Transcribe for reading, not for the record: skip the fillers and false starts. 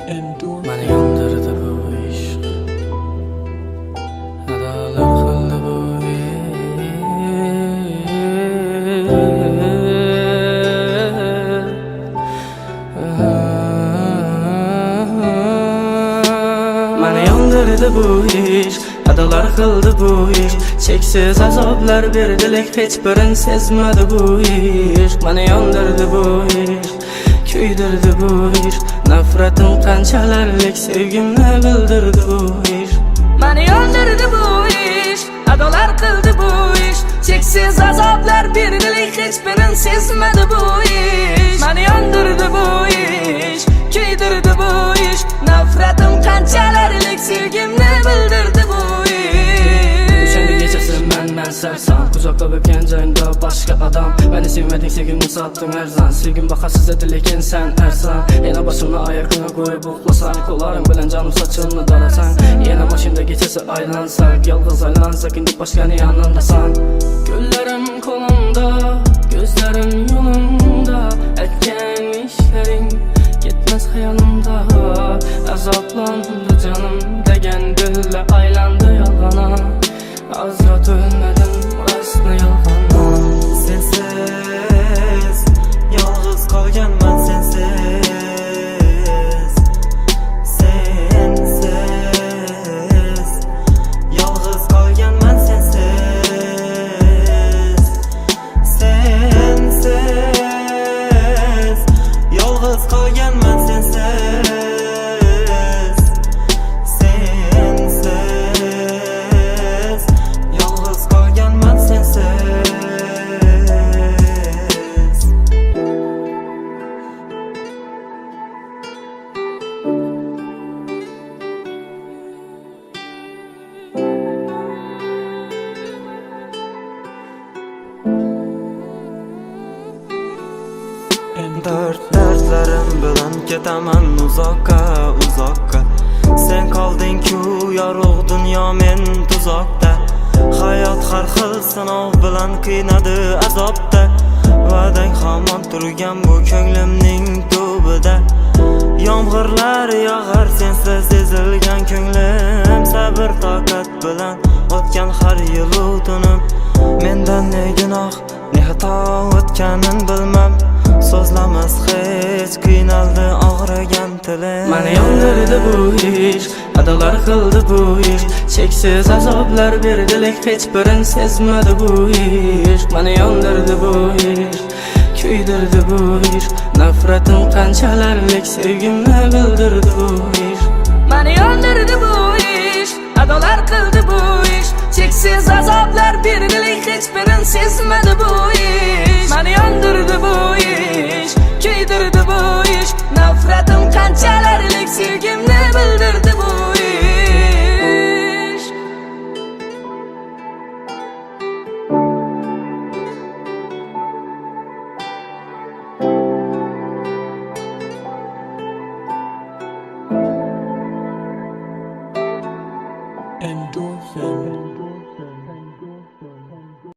Mani yondirdi bu ishq, adolar qildi bu Mani yondirdi bu ishq, adolar qildi bu ishq. Cheksiz azoblar berdi, lek hech birin sezmadi bu ishq. Mani yondirdi bu ishq, kuydirdi bu ishq. Nafratim qanchalarlik sevgimni bildirdi bu ishq. Mani yondirdi bu ishq, adolar qildi bu ishq. Cheksiz azoblar berdi, lek hech birin sezmadi bu ishq. Mani yondirdi bu ishq, kuydirdi bu ishq. Nafratim qanchalarlik sevgimni bildirdi bu ishq. O'shanda kechasi men sarson, uzoqda o'tgan joyimda boshqa odam. Meni sevmading, sevgimni sotding arzon. Sevgim bahasiz edi, lekin sen arson. Yana boshimni oyog'ingga qo'yib uxlasang, qo'llaring bilan jonim sochimni dorasan. Yana mashina kechasi aylansak, yolg'iz aylansak, endi boshqani yonimdasan. Ko'llarim qo'limda, ko'zlarim yo'limda, aytgan ishlaring ketmas xayolimda. Azoblandi jonim degan dilla aylandi yolg'ona. Azrat o'lmadim, rostni yolg'on. Sensiz yolg'iz qolganman, sensiz yolg'iz qolganman, sensiz yolg'iz qolganman, sensiz yolg'iz qolganman, sensiz. Dardlarim bilan ketaman uzoqqa, uzoqqa. Sen qolding-ku yorug' dunyo, men tuzoqda. Hayot har xil sinov bilan qiynadi azobda. Va'dang hamon turgan bu ko'nglimning tubida. Yomg'irlar yog'ar sensiz ezilgan ko'nglim. Sabr toqat bilan o'tgan har yil tunim. Mendan ne gunoh, ne xato o'tganin bilmam. So'zlamas hech, qiynaldi og'rigan tilim. Mani yondirdi bu ishq, adolar qildi bu ishq. Cheksiz azoblar berdi, lek hech birin sezmadi bu ishq. Mani yondirdi bu ishq, kuydirdi bu ishq. Nafratim qanchalarlik sevgimni bildirdi bu ishq. Mani yondirdi bu ishq, adolar qildi bu ishq. Cheksiz azoblar berdi, lek hech birin sezmadi bu ishq. Mani yondirdi bu